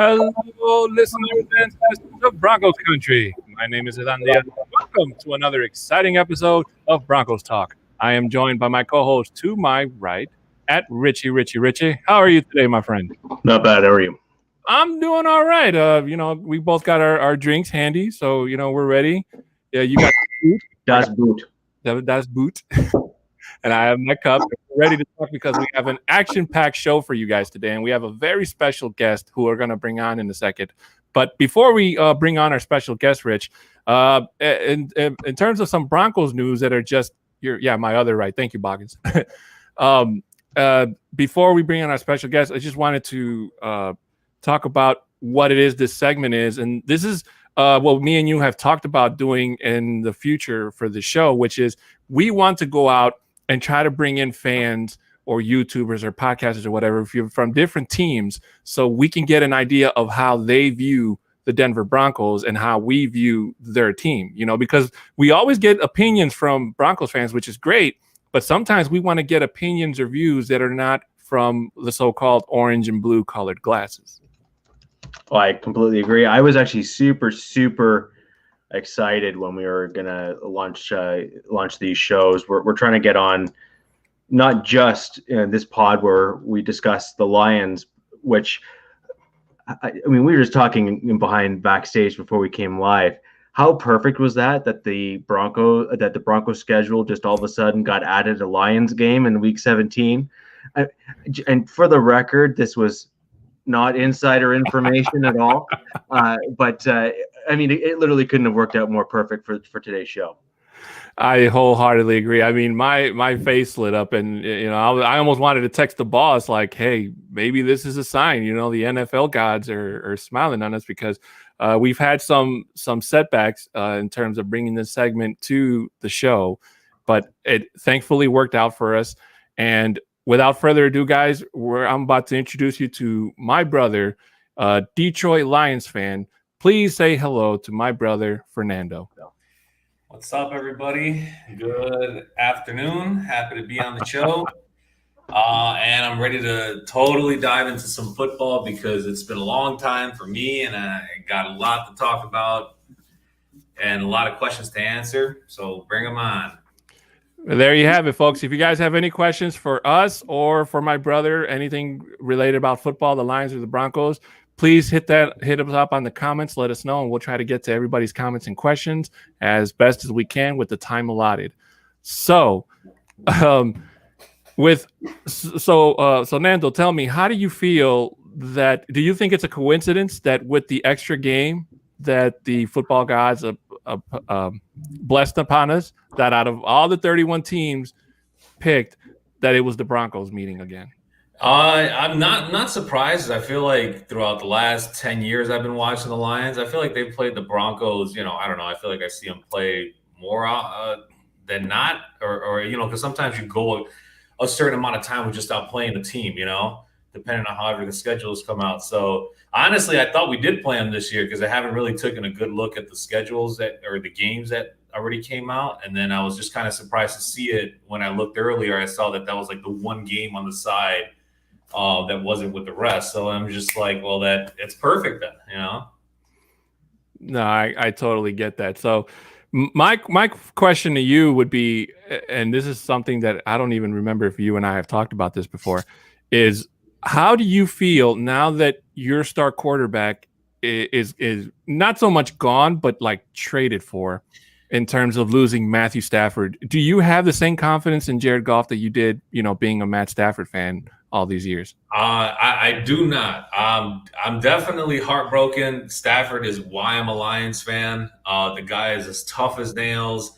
Hello, listeners and citizens of Broncos country. My name is Ilandia. Welcome to another exciting episode of Broncos Talk. I am joined by my co-host to my right, at Richie. How are you today, my friend? Not bad. How are you? I'm doing all right. We both got our drinks handy, so we're ready. Yeah, you got food. Das Boot. That's boot. And I have my cup. We're ready to talk because we have an action-packed show for you guys today, and we have a very special guest who we're going to bring on in a second. But before we bring on our special guest, Rich, in terms of some Broncos news that are just my other right. Thank you, Boggins. Before we bring on our special guest, I just wanted to talk about what it is this segment is, and this is what me and you have talked about doing in the future for the show, which is we want to go out and try to bring in fans or YouTubers or podcasters or whatever if you're from different teams so we can get an idea of how they view the Denver Broncos and how we view their team, because we always get opinions from Broncos fans, which is great, but sometimes we want to get opinions or views that are not from the so-called orange and blue colored glasses. Oh, I completely agree. I was actually super excited when we were gonna launch these shows. We're trying to get on not just this pod where we discuss the Lions, which I mean we were just talking behind backstage before we came live. How perfect was that the Broncos schedule just all of a sudden got added a Lions game in week 17? And for the record, this was not insider information at all. But I mean, it literally couldn't have worked out more perfect for today's show. I wholeheartedly agree. I mean, my face lit up, and I almost wanted to text the boss like, "Hey, maybe this is a sign." The NFL gods are smiling on us because we've had some setbacks in terms of bringing this segment to the show, but it thankfully worked out for us. And without further ado, guys, I'm about to introduce you to my brother, Detroit Lions fan. Please say hello to my brother, Fernando. What's up, everybody? Good afternoon. Happy to be on the show. And I'm ready to totally dive into some football because it's been a long time for me, and I got a lot to talk about and a lot of questions to answer. So bring them on. There you have it, folks. If you guys have any questions for us or for my brother, anything related about football, the Lions or the Broncos, please hit us up on the comments. Let us know, and we'll try to get to everybody's comments and questions as best as we can with the time allotted. So, Nando, tell me, how do you feel that? Do you think it's a coincidence that with the extra game that the football gods blessed upon us, that out of all the 31 teams picked, that it was the Broncos meeting again? I'm not surprised. I feel like throughout the last 10 years I've been watching the Lions, I feel like they've played the Broncos, I don't know. I feel like I see them play more than not, or because sometimes you go a certain amount of time without playing the team, depending on however the schedules come out. So honestly, I thought we did play them this year because I haven't really taken a good look at the schedules or the games that already came out. And then I was just kind of surprised to see it when I looked earlier. I saw that was like the one game on the side that wasn't with the rest. So I'm just like, well, it's perfect then, No, I totally get that. So my question to you would be, and this is something that I don't even remember if you and I have talked about this before, is how do you feel now that your star quarterback is not so much gone, but like traded for, in terms of losing Matthew Stafford? Do you have the same confidence in Jared Goff that you did, being a Matt Stafford fan all these years? I do not. I'm definitely heartbroken. Stafford is why I'm a Lions fan. The guy is as tough as nails.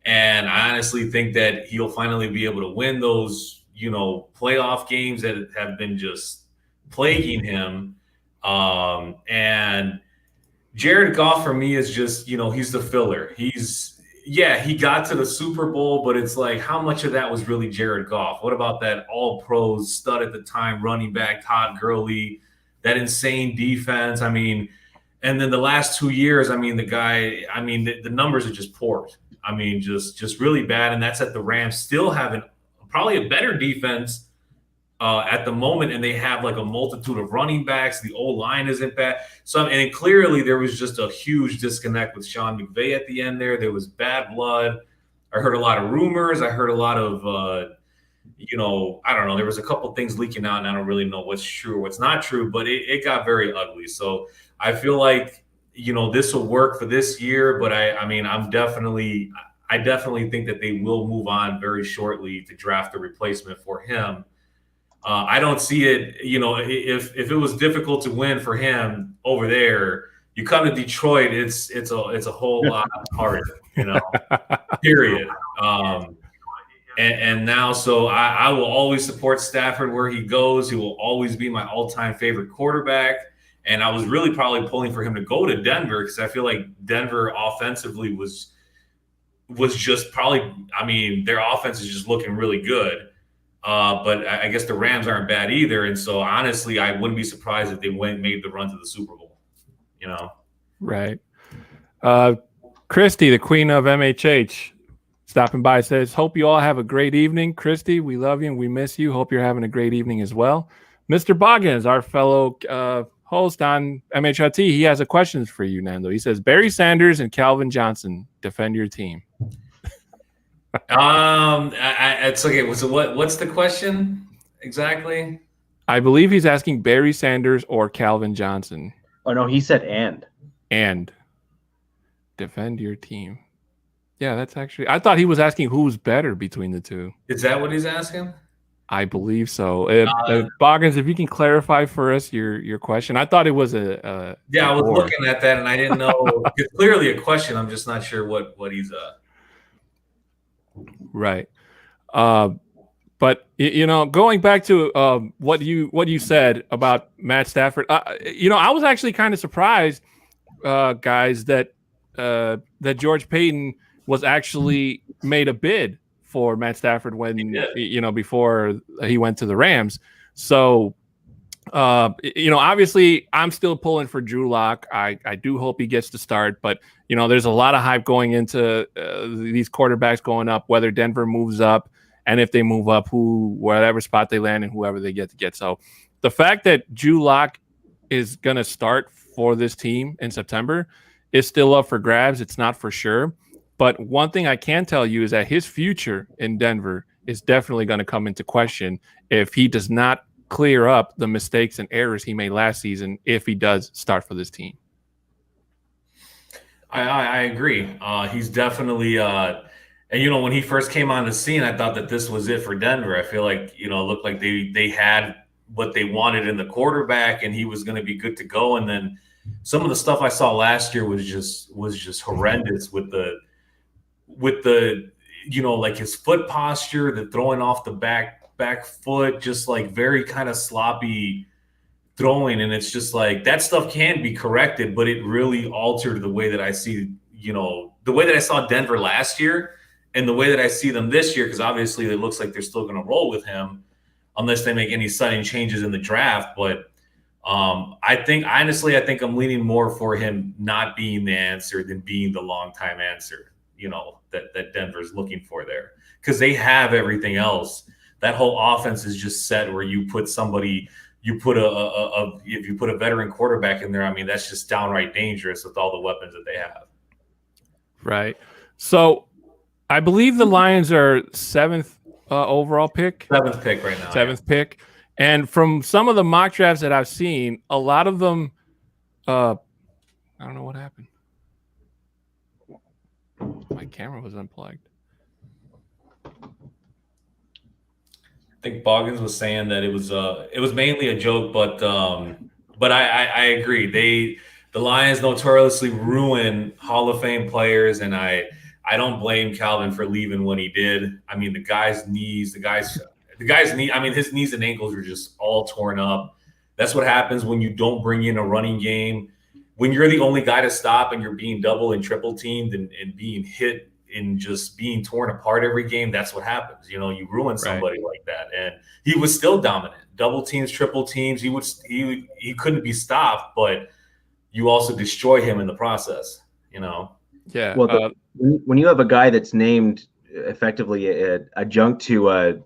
And I honestly think that he'll finally be able to win those, playoff games that have been just plaguing him. And Jared Goff for me is just, he's the filler. He got to the Super Bowl, but it's like, how much of that was really Jared Goff? What about that all-pros stud at the time, running back Todd Gurley, that insane defense? I mean, and then the last 2 years, I mean, the guy, I mean, the numbers are just poor. I mean, just really bad. And that's at the Rams still having probably a better defense at the moment, and they have like a multitude of running backs. The old line isn't bad. So, and clearly there was just a huge disconnect with Sean McVay at the end there. There was bad blood. I heard a lot of rumors. I heard a lot of, I don't know. There was a couple things leaking out, and I don't really know what's true or what's not true, but it got very ugly. So I feel like, this will work for this year, but I definitely think that they will move on very shortly to draft a replacement for him. I don't see it, if it was difficult to win for him over there, you come to Detroit, it's a whole lot harder, period. And now, so I will always support Stafford where he goes. He will always be my all-time favorite quarterback. And I was really probably pulling for him to go to Denver because I feel like Denver offensively was just probably, their offense is just looking really good. But I guess the Rams aren't bad either. And so, honestly, I wouldn't be surprised if they made the run to the Super Bowl, Right. Christy, the queen of MHH, stopping by, says, hope you all have a great evening. Christy, we love you and we miss you. Hope you're having a great evening as well. Mr. Boggins, our fellow host on MHRT, he has a question for you, Nando. He says, Barry Sanders and Calvin Johnson, defend your team. It's okay. So what's the question exactly? I believe he's asking Barry Sanders or Calvin Johnson. Oh no, he said and defend your team. Yeah, that's actually. I thought he was asking who's better between the two. Is that what he's asking? I believe so. Boggins, if you can clarify for us your question. I thought it was I was looking at that and I didn't know. It's clearly a question. I'm just not sure what he's Right. But going back to what you said about Matt Stafford, I was actually kind of surprised, guys, that George Payton was actually made a bid for Matt Stafford when before he went to the Rams. So obviously I'm still pulling for Drew Lock. I do hope he gets to start, but there's a lot of hype going into these quarterbacks going up, whether Denver moves up, and if they move up, whatever spot they land and whoever they get to get. So the fact that Drew Lock is going to start for this team in September is still up for grabs. It's not for sure. But one thing I can tell you is that his future in Denver is definitely going to come into question if he does not clear up the mistakes and errors he made last season if he does start for this team. I agree. He's definitely and when he first came on the scene, I thought that this was it for Denver. I feel like it looked like they had what they wanted in the quarterback and he was going to be good to go. And then some of the stuff I saw last year was just horrendous with the like his foot posture, the throwing off the back foot, just like very kind of sloppy throwing. And it's just like that stuff can be corrected, but it really altered the way that I see, the way that I saw Denver last year and the way that I see them this year, because obviously it looks like they're still going to roll with him unless they make any sudden changes in the draft. But I think I'm leaning more for him not being the answer than being the long-time answer, that Denver's looking for there, because they have everything else. That whole offense is just set where you put somebody, if you put a veteran quarterback in there, that's just downright dangerous with all the weapons that they have. Right. So I believe the Lions are 7th overall pick. 7th pick right now. 7th pick. And from some of the mock drafts that I've seen, a lot of them, I don't know what happened. My camera was unplugged. I think Boggins was saying that it was mainly a joke, but I agree. The Lions notoriously ruin Hall of Fame players, and I don't blame Calvin for leaving when he did. The guy's knees, his knees and ankles are just all torn up. That's what happens when you don't bring in a running game. When you're the only guy to stop and you're being double and triple teamed and being hit and just being torn apart every game, that's what happens. You ruin somebody like that. And he was still dominant. Double teams, triple teams. He couldn't be stopped, but you also destroy him in the process, Yeah. Well, when you have a guy that's named effectively adjunct to a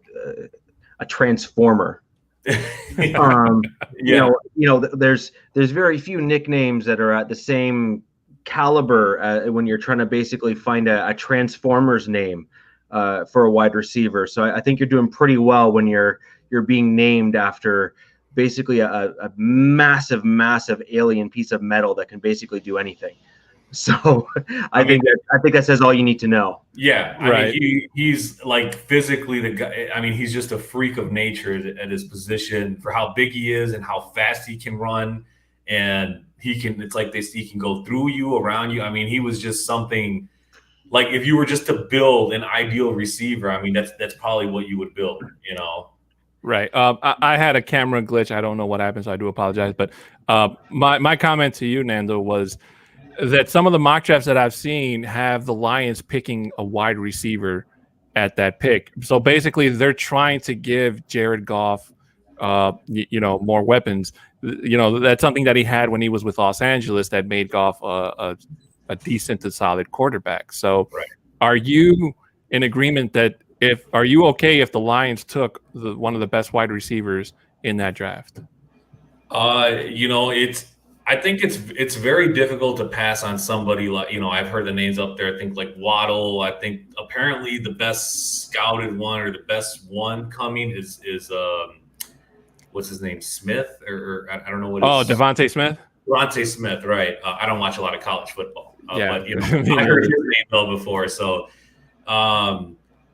transformer, You know, there's very few nicknames that are at the same caliber when you're trying to basically find a Transformers name for a wide receiver. So I think you're doing pretty well when you're being named after basically a massive alien piece of metal that can basically do anything. So I think that says all you need to know. Yeah, Right. I mean, he's like physically the guy. I mean, he's just a freak of nature at his position for how big he is and how fast he can run. And he can, it's like he can go through you, around you. I mean, he was just something like if you were just to build an ideal receiver, I mean, that's probably what you would build, you know? Right. I had a camera glitch. I don't know what happened, so I do apologize. But my comment to you, Nando, was that some of the mock drafts that I've seen have the Lions picking a wide receiver at that pick. So basically, they're trying to give Jared Goff, more weapons. You know, that's something that he had when he was with Los Angeles that made Goff a decent to solid quarterback. So, Right. Are you in agreement that are you okay if the Lions took one of the best wide receivers in that draft? I think it's very difficult to pass on somebody like, I've heard the names up there. I think like Waddle. I think apparently the best scouted one or the best one coming is what's his name, Smith, or I don't know what. Devontae Smith. Devontae Smith, right? I don't watch a lot of college football, but I heard his name though before. So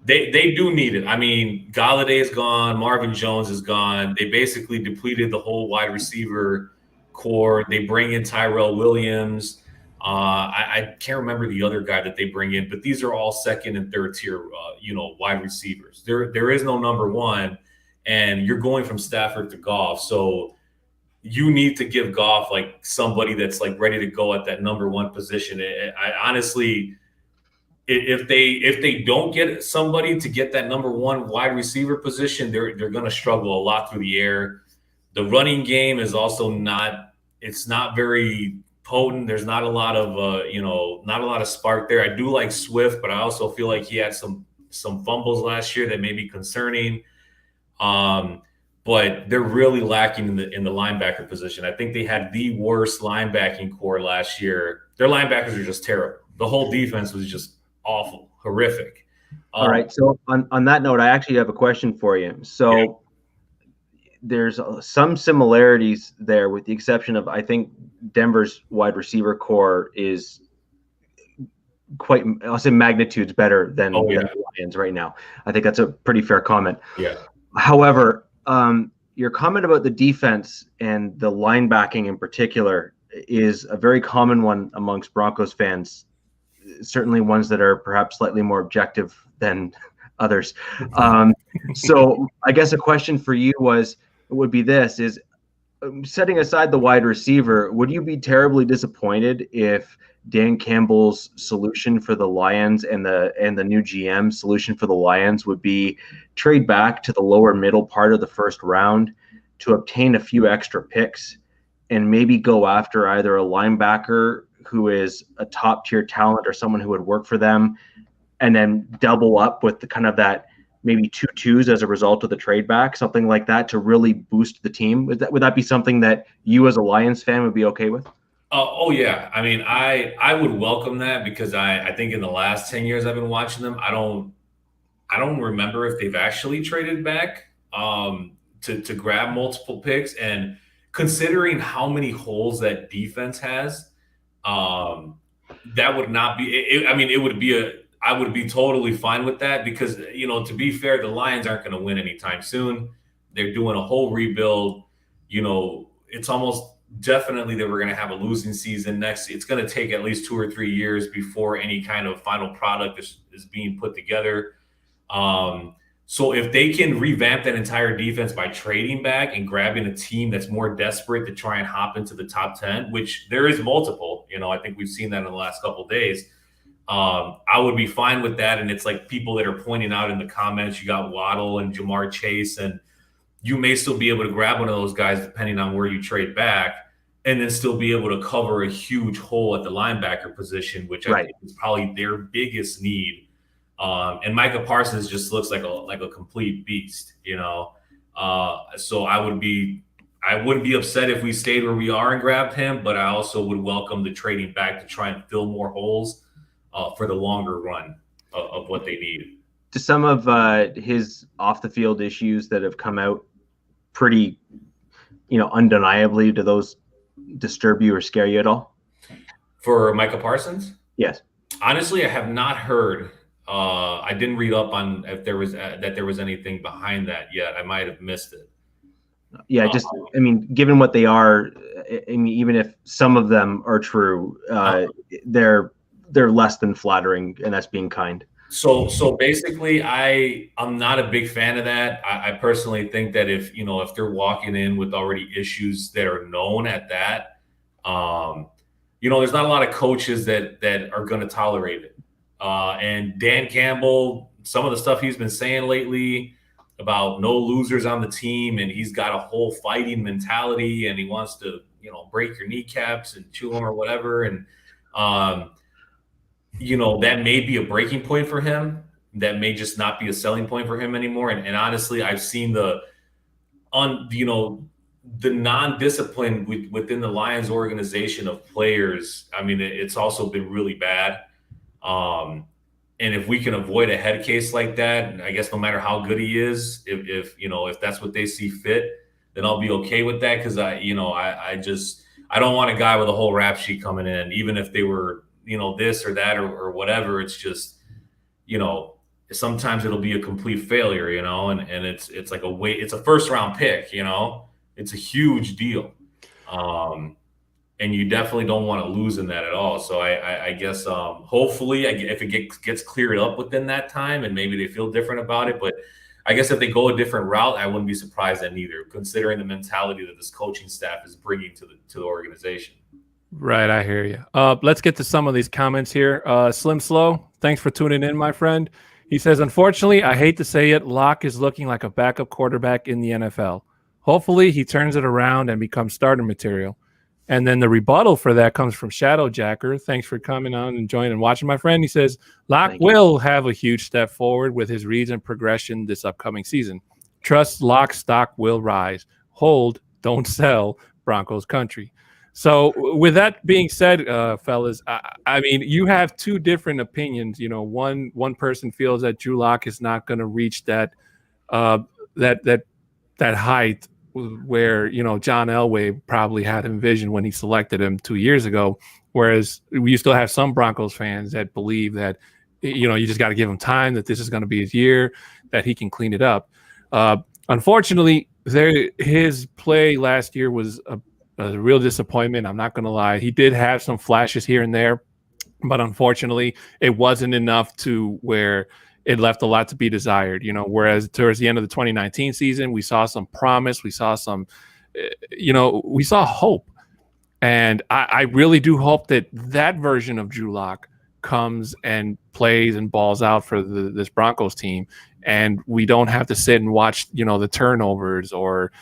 they do need it. I mean, Galladay is gone, Marvin Jones is gone. They basically depleted the whole wide receiver core. They bring in Tyrell Williams. I can't remember the other guy that they bring in, but these are all second and third tier, wide receivers. There is no number one, and you're going from Stafford to Goff, so you need to give Goff like somebody that's like ready to go at that number one position. I honestly, if they don't get somebody to get that number one wide receiver position, they're going to struggle a lot through the air. The running game is also not very potent. There's not a lot of not a lot of spark there. I do like Swift, but I also feel like he had some fumbles last year that may be concerning. But they're really lacking in the linebacker position. I think they had the worst linebacking core last year. Their linebackers are just terrible. The whole defense was just awful, horrific. All right. So on that note, I actually have a question for you. So there's some similarities there, with the exception of, I think Denver's wide receiver core is quite, I'll say magnitudes better than the Lions right now. I think that's a pretty fair comment. Yeah. However, your comment about the defense and the linebacking in particular is a very common one amongst Broncos fans, certainly ones that are perhaps slightly more objective than others. So I guess a question for you would be this, is setting aside the wide receiver, would you be terribly disappointed if Dan Campbell's solution for the Lions and the new GM solution for the Lions would be trade back to the lower middle part of the first round to obtain a few extra picks and maybe go after either a linebacker who is a top tier talent or someone who would work for them, and then double up with the kind of that maybe 2 2s as a result of the trade back, something like that, to really boost the team? Would that be something that you as a Lions fan would be okay with? Oh yeah. I mean, I would welcome that, because I think in the last 10 years I've been watching them, I don't remember if they've actually traded back to grab multiple picks. And considering how many holes that defense has, that would not be. I would be totally fine with that, because to be fair, the Lions aren't going to win anytime soon. They're doing a whole rebuild. It's almost definitely that we're going to have a losing season next. It's going to take at least 2 or 3 years before any kind of final product is being put together. So if they can revamp that entire defense by trading back and grabbing a team that's more desperate to try and hop into the top 10, which there is multiple, I think we've seen that in the last couple of days. I would be fine with that. And it's like people that are pointing out in the comments, you got Waddle and Jamar Chase, and you may still be able to grab one of those guys depending on where you trade back, and then still be able to cover a huge hole at the linebacker position, which I think is probably their biggest need. And Micah Parsons just looks like a complete beast, So I wouldn't be upset if we stayed where we are and grabbed him, but I also would welcome the trading back to try and fill more holes for the longer run of what they need. To some of his off the field issues that have come out pretty, undeniably, do those disturb you or scare you at all? For Micah Parsons? Yes. Honestly, I have not heard. I didn't read up on if there was that there was anything behind that yet. I might have missed it. Yeah, given what they are, I mean, even if some of them are true, they're less than flattering, and that's being kind. So basically, I'm not a big fan of that. I personally think that if they're walking in with already issues that are known at that, there's not a lot of coaches that are going to tolerate it. And Dan Campbell, some of the stuff he's been saying lately about no losers on the team, and he's got a whole fighting mentality, and he wants to break your kneecaps and chew them or whatever, and that may be a breaking point for him. That may just not be a selling point for him anymore. And honestly, I've seen the non-discipline within the Lions organization of players. I mean, it's also been really bad. And if we can avoid a head case like that, I guess no matter how good he is, if that's what they see fit, then I'll be okay with that. Cause I don't want a guy with a whole rap sheet coming in, even if they were, this or that or whatever. It's just, sometimes it'll be a complete failure, and it's like it's a first round pick, it's a huge deal. And you definitely don't want to lose in that at all. So I guess hopefully if it gets cleared up within that time and maybe they feel different about it, but I guess if they go a different route, I wouldn't be surprised at neither, considering the mentality that this coaching staff is bringing to the organization. Right, I hear you. Let's get to some of these comments here. Slim Slow, thanks for tuning in, my friend. He says, unfortunately, I hate to say it, Locke is looking like a backup quarterback in the NFL. Hopefully, he turns it around and becomes starter material. And then the rebuttal for that comes from Shadowjacker. Thanks for coming on and joining and watching, my friend. He says, Locke will have a huge step forward with his reads and progression this upcoming season. Trust Locke stock will rise. Hold, don't sell, Broncos country. So with that being said, fellas, I mean, you have two different opinions. One person feels that Drew Lock is not going to reach that height where John Elway probably had envisioned when he selected him 2 years ago. Whereas you still have some Broncos fans that believe that you just got to give him time, that this is going to be his year, that he can clean it up. Unfortunately, his play last year was a real disappointment. I'm not going to lie. He did have some flashes here and there, but unfortunately, it wasn't enough to where it left a lot to be desired. Whereas towards the end of the 2019 season, we saw some promise. We saw some, we saw hope. And I really do hope that version of Drew Lock comes and plays and balls out for this Broncos team. And we don't have to sit and watch, the turnovers or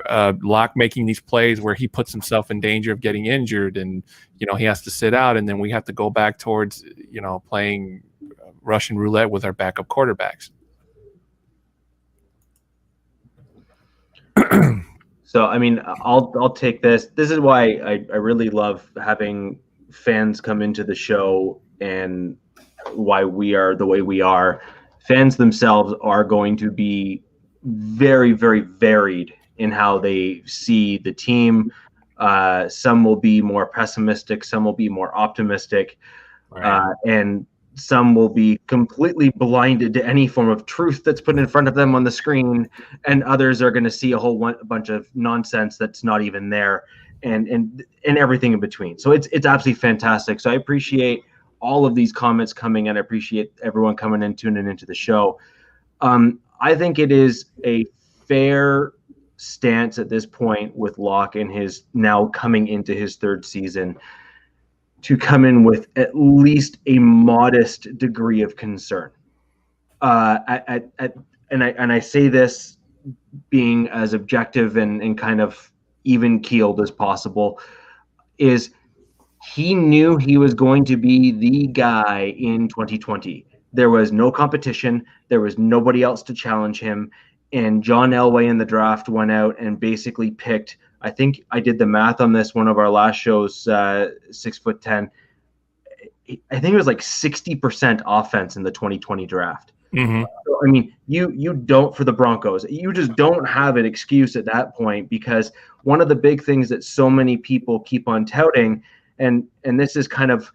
Locke making these plays where he puts himself in danger of getting injured and he has to sit out, and then we have to go back towards playing Russian roulette with our backup quarterbacks. So I mean, I'll take this. This is why I really love having fans come into the show and why we are the way we are. Fans themselves are going to be very, very varied in how they see the team. Some will be more pessimistic, some will be more optimistic, right. And some will be completely blinded to any form of truth that's put in front of them on the screen, and others are going to see a whole bunch of nonsense that's not even there, and everything in between. So it's absolutely fantastic. So I appreciate all of these comments coming, and I appreciate everyone coming and tuning into the show. I think it is a fair stance at this point with Locke and his now coming into his third season to come in with at least a modest degree of concern. And I say this being as objective and kind of even keeled as possible, is he knew he was going to be the guy in 2020. There was no competition. There was nobody else to challenge him. and John Elway in the draft went out and basically picked, I think I did the math on this, one of our last shows, 6'10". I think it was like 60% offense in the 2020 draft. Mm-hmm. So, I mean, you don't, for the Broncos, you just don't have an excuse at that point, because one of the big things that so many people keep on touting, and this is kind of,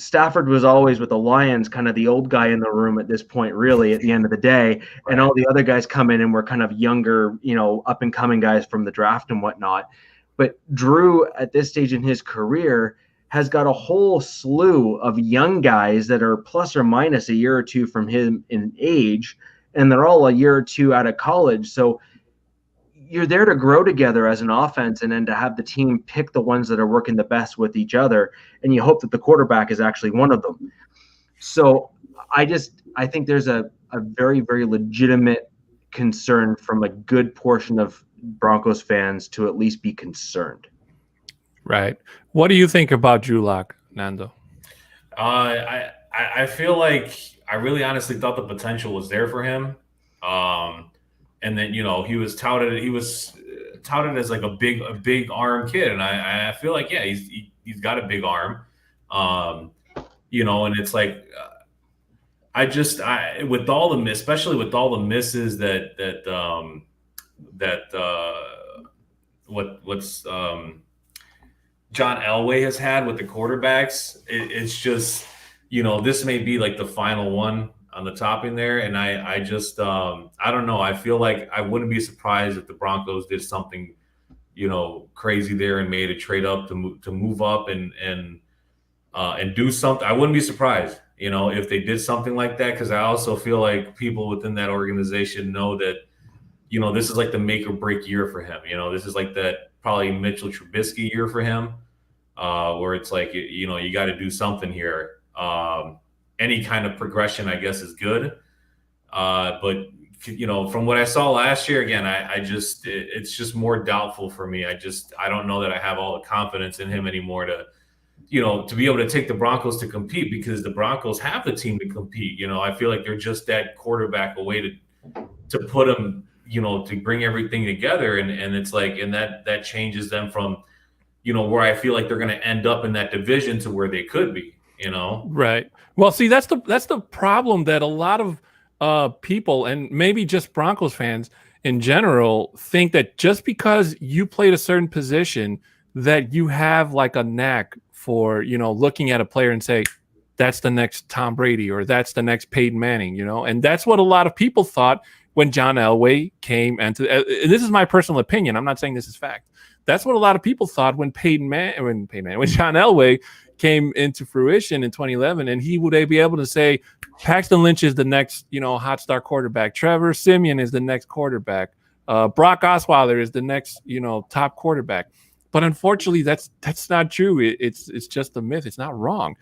Stafford was always with the Lions kind of the old guy in the room at this point, really, at the end of the day, and all the other guys come in and were kind of younger, up and coming guys from the draft and whatnot. But Drew, at this stage in his career, has got a whole slew of young guys that are plus or minus a year or two from him in age, and they're all a year or two out of college. So you're there to grow together as an offense, and then to have the team pick the ones that are working the best with each other, and you hope that the quarterback is actually one of them. So I think there's a very, very legitimate concern from a good portion of Broncos fans to at least be concerned. Right. What do you think about Drew Lock, Nando? I feel like I really honestly thought the potential was there for him. And then, he was touted as like a big arm kid. And I feel like, yeah, he's got a big arm. And it's like, with all the especially with all the misses what's John Elway has had with the quarterbacks, it's just, this may be like the final one on the topping there. And I don't know. I feel like I wouldn't be surprised if the Broncos did something, crazy there and made a trade up to move up and do something. I wouldn't be surprised, if they did something like that, because I also feel like people within that organization know that, this is like the make or break year for him. This is like that probably Mitchell Trubisky year for him, where it's like, you got to do something here. Any kind of progression, I guess, is good. But, from what I saw last year, again, it's just more doubtful for me. I don't know that I have all the confidence in him anymore to be able to take the Broncos to compete, because the Broncos have the team to compete. I feel like they're just that quarterback away to put them, to bring everything together. And it's like, and that changes them from, where I feel like they're going to end up in that division to where they could be, Right. Well, see, that's the problem that a lot of people, and maybe just Broncos fans in general, think that just because you played a certain position that you have like a knack for, looking at a player and say, that's the next Tom Brady, or that's the next Peyton Manning, and that's what a lot of people thought when John Elway came into. This is my personal opinion. I'm not saying this is fact. That's what a lot of people thought when when John Elway came into fruition in 2011, and he would be able to say Paxton Lynch is the next, hot star quarterback. Trevor Siemian is the next quarterback. Brock Osweiler is the next, top quarterback. But unfortunately, that's not true. It's just a myth. It's not wrong.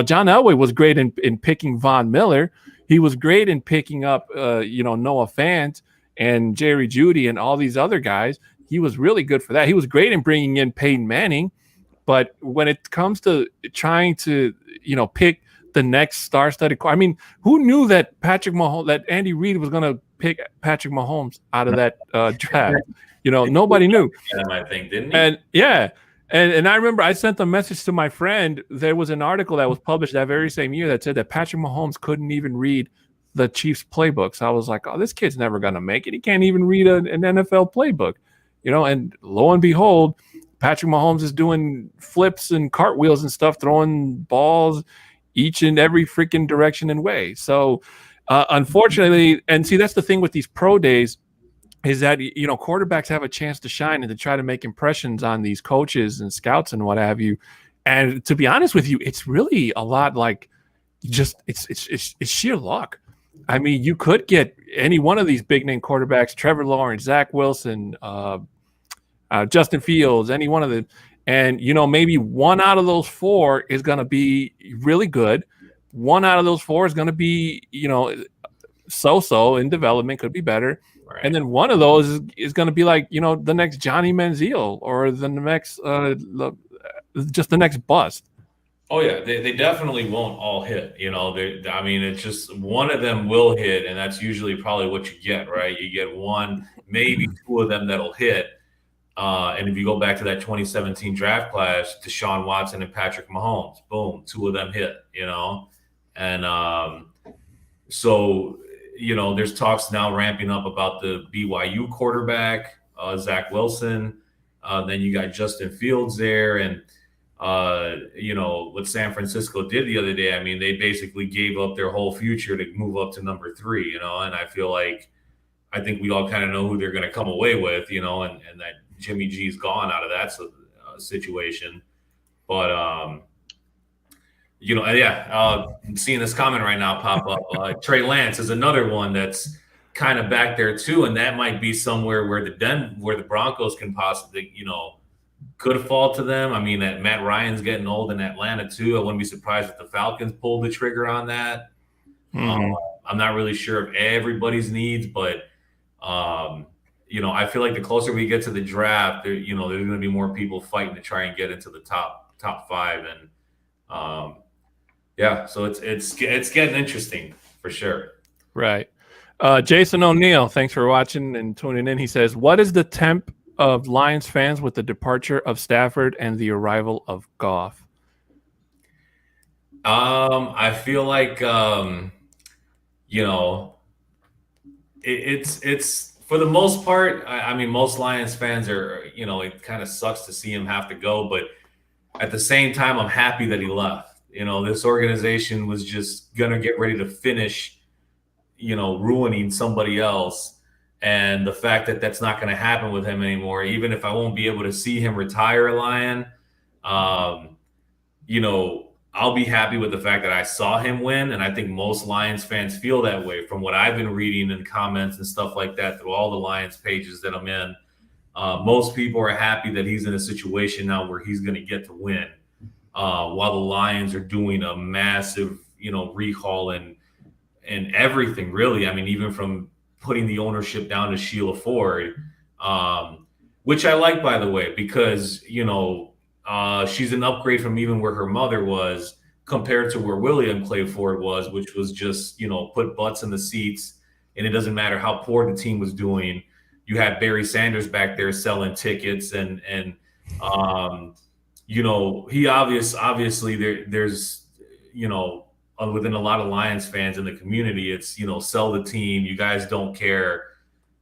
John Elway was great in picking Von Miller. He was great in picking up, Noah Fant and Jerry Jeudy and all these other guys. He was really good for that. He was great in bringing in Peyton Manning. But when it comes to trying to, pick the next star-studded, I mean, who knew that that Andy Reid was going to pick Patrick Mahomes out of that draft? Nobody knew. I think, didn't he? And yeah. And I remember I sent a message to my friend. There was an article that was published that very same year that said that Patrick Mahomes couldn't even read the Chiefs playbooks. I was like, oh, this kid's never going to make it. He can't even read an NFL playbook, and lo and behold, Patrick Mahomes is doing flips and cartwheels and stuff, throwing balls each and every freaking direction and way. So unfortunately, and see, that's the thing with these pro days, is that, quarterbacks have a chance to shine and to try to make impressions on these coaches and scouts and what have you. And to be honest with you, it's really a lot like just it's sheer luck. I mean, you could get any one of these big name quarterbacks, Trevor Lawrence, Zach Wilson, Justin Fields, any one of them. And, maybe one out of those four is going to be really good. One out of those four is going to be, so-so in development, could be better. Right. And then one of those is going to be like, the next Johnny Manziel, or the next, just the next bust. Oh yeah, they definitely won't all hit. I mean, it's just one of them will hit, and that's usually probably what you get, right? You get one, maybe two of them that'll hit. And if you go back to that 2017 draft class, Deshaun Watson and Patrick Mahomes, boom, two of them hit. And so there's talks now ramping up about the BYU quarterback, Zach Wilson. Then you got Justin Fields there, and what San Francisco did the other day. I mean, they basically gave up their whole future to move up to number 3. And I think we all kind of know who they're going to come away with, and that Jimmy G's gone out of that situation. But seeing this comment right now pop up. Trey Lance is another one that's kind of back there too, and that might be somewhere where the Broncos can possibly, could fall to them. I mean, that Matt Ryan's getting old in Atlanta too. I wouldn't be surprised if the Falcons pulled the trigger on that. Mhm. I'm not really sure of everybody's needs, but I feel like the closer we get to the draft, there's going to be more people fighting to try and get into the top 5, and so it's getting interesting for sure. Right. Jason O'Neill, thanks for watching and tuning in. He says, "What is the temp of Lions fans with the departure of Stafford and the arrival of Goff?" I feel like it's for the most part. I mean, most Lions fans are, it kind of sucks to see him have to go, but at the same time, I'm happy that he left. This organization was just gonna get ready to finish, ruining somebody else. And the fact that that's not going to happen with him anymore, even if I won't be able to see him retire a Lion, I'll be happy with the fact that I saw him win. And I think most Lions fans feel that way from what I've been reading in comments and stuff like that through all the Lions pages that I'm in. Most people are happy that he's in a situation now where he's going to get to win, while the Lions are doing a massive, rehaul and everything, really. I mean, even from putting the ownership down to Sheila Ford, which I like, by the way, because, she's an upgrade from even where her mother was compared to where William Clay Ford was, which was just, put butts in the seats. And it doesn't matter how poor the team was doing. You had Barry Sanders back there selling tickets and he obviously there's, within a lot of Lions fans in the community, it's, sell the team. You guys don't care.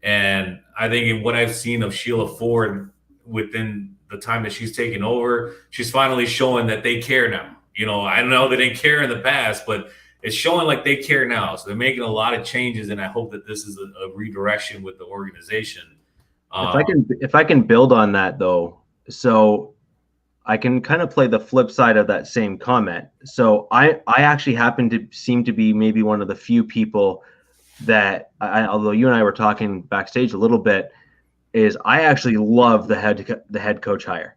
And I think in what I've seen of Sheila Ford within the time that she's taken over, she's finally showing that they care now. I know they didn't care in the past, but it's showing like they care now. So they're making a lot of changes, and I hope that this is a redirection with the organization. If I can build on that though, so I can kind of play the flip side of that same comment. So I actually happen to seem to be maybe one of the few people that, although you and I were talking backstage a little bit, is I actually love the head coach hire.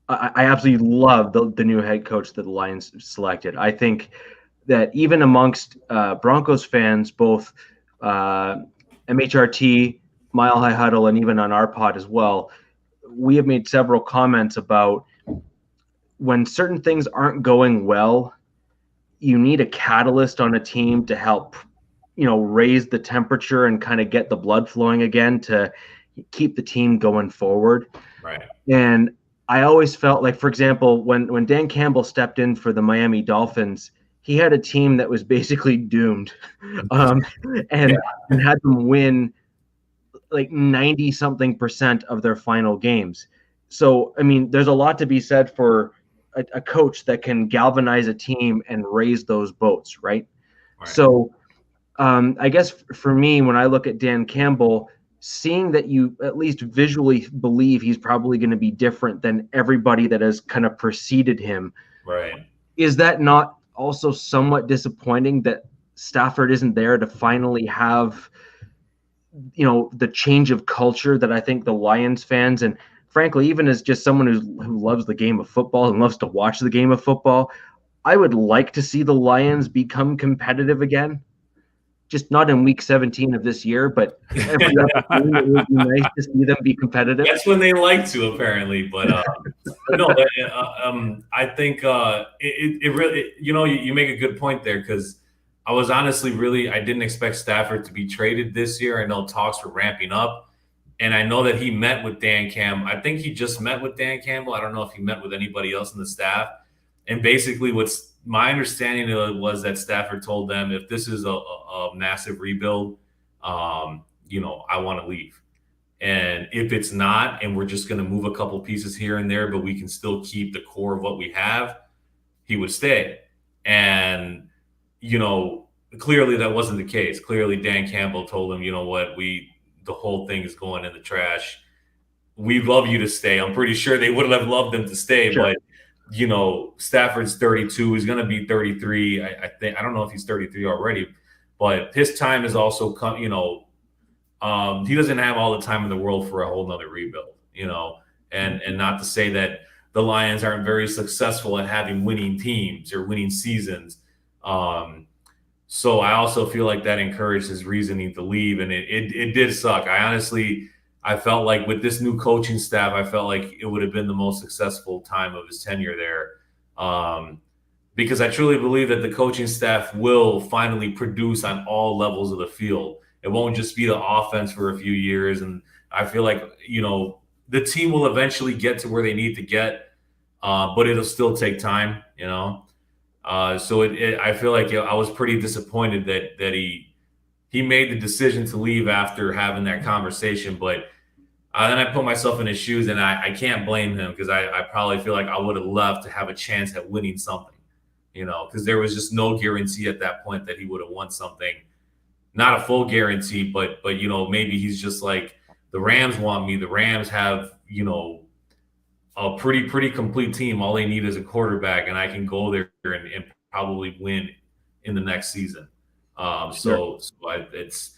I absolutely love the new head coach that the Lions selected. I think that even amongst Broncos fans, both MHRT, Mile High Huddle, and even on our pod as well, we have made several comments about when certain things aren't going well, you need a catalyst on a team to help, raise the temperature and kind of get the blood flowing again to keep the team going forward. Right. And I always felt like, for example, when Dan Campbell stepped in for the Miami Dolphins, he had a team that was basically doomed, and had them win like 90-something% of their final games. So, I mean, there's a lot to be said for a coach that can galvanize a team and raise those boats, right? So I guess for me, when I look at Dan Campbell, seeing that you at least visually believe he's probably going to be different than everybody that has kind of preceded him. Right. Is that not also somewhat disappointing that Stafford isn't there to finally have the change of culture that I think the Lions fans, and frankly, even as just someone who loves the game of football and loves to watch the game of football, I would like to see the Lions become competitive again. just not in week 17 of this year, but every other game, it would be nice to see them be competitive. That's when they like to, apparently. But no, I think it really, you make a good point there, because I was honestly I didn't expect Stafford to be traded this year. I know talks were ramping up, and I know that he met with Dan Campbell. I think he just met with Dan Campbell. I don't know if he met with anybody else in the staff. And basically, what's my understanding was that Stafford told them, if this is a massive rebuild, I want to leave. And if it's not, and we're just going to move a couple pieces here and there, but we can still keep the core of what we have, he would stay. And, clearly that wasn't the case. Clearly Dan Campbell told him, you know what, the whole thing is going in the trash. We'd love you to stay. I'm pretty sure they would have loved him to stay, Sure. But Stafford's 32. He's going to be 33. I think, I don't know if he's 33 already, but his time is also come, he doesn't have all the time in the world for a whole nother rebuild, and not to say that the Lions aren't very successful at having winning teams or winning seasons. So I also feel like that encouraged his reasoning to leave, and it did suck. I felt like with this new coaching staff, I felt like it would have been the most successful time of his tenure there. Because I truly believe that the coaching staff will finally produce on all levels of the field. It won't just be the offense for a few years. And I feel like, the team will eventually get to where they need to get, but it'll still take time, So I feel like I was pretty disappointed that he made the decision to leave after having that conversation. But then I put myself in his shoes, and I can't blame him, because I probably feel like I would have loved to have a chance at winning something, because there was just no guarantee at that point that he would have won something. Not a full guarantee, but maybe he's just like, the Rams want me. The Rams have, a pretty complete team. All they need is a quarterback, and I can go there and probably win in the next season. So it's,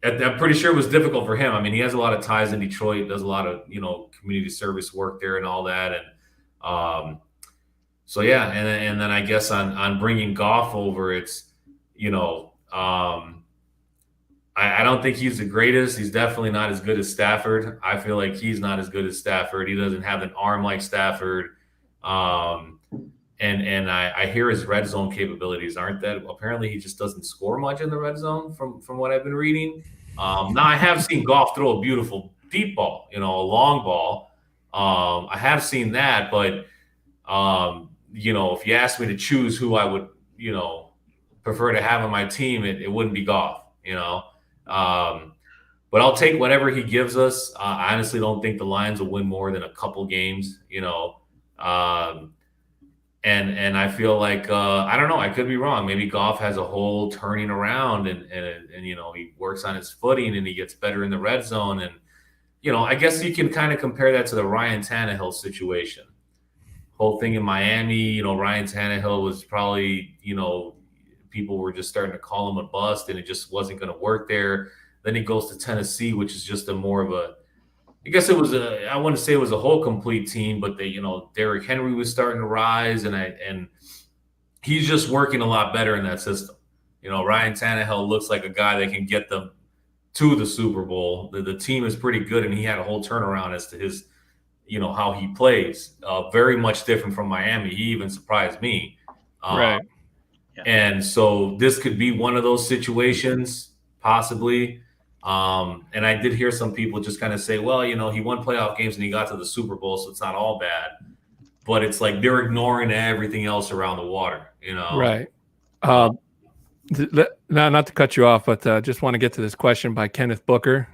I'm pretty sure it was difficult for him. I mean, he has a lot of ties in Detroit, does a lot of, community service work there and all that. And so, yeah. And then I guess on bringing Goff over, it's, I don't think he's the greatest. He's definitely not as good as Stafford. I feel like he's not as good as Stafford. He doesn't have an arm like Stafford. And I hear his red zone capabilities aren't that. Apparently, he just doesn't score much in the red zone from what I've been reading. Now, I have seen Goff throw a beautiful deep ball, a long ball. I have seen that, but if you asked me to choose who I would, prefer to have on my team, it wouldn't be Goff, but I'll take whatever he gives us. I honestly don't think the Lions will win more than a couple games, and I feel like I don't know. I could be wrong. Maybe Goff has a whole turning around, and he works on his footing and he gets better in the red zone. And I guess you can kind of compare that to the Ryan Tannehill situation. Whole thing in Miami, Ryan Tannehill was probably people were just starting to call him a bust, and it just wasn't going to work there. Then he goes to Tennessee, which is just I wouldn't say it was a whole complete team, but Derrick Henry was starting to rise, and he's just working a lot better in that system. Ryan Tannehill looks like a guy that can get them to the Super Bowl. The team is pretty good, and he had a whole turnaround as to his, how he plays. Very much different from Miami. He even surprised me. Right. Yeah. And so this could be one of those situations, possibly. And I did hear some people just kind of say, well, he won playoff games and he got to the Super Bowl, so it's not all bad. But it's like they're ignoring everything else around the water, Right. Not to cut you off, but just want to get to this question by Kenneth Booker,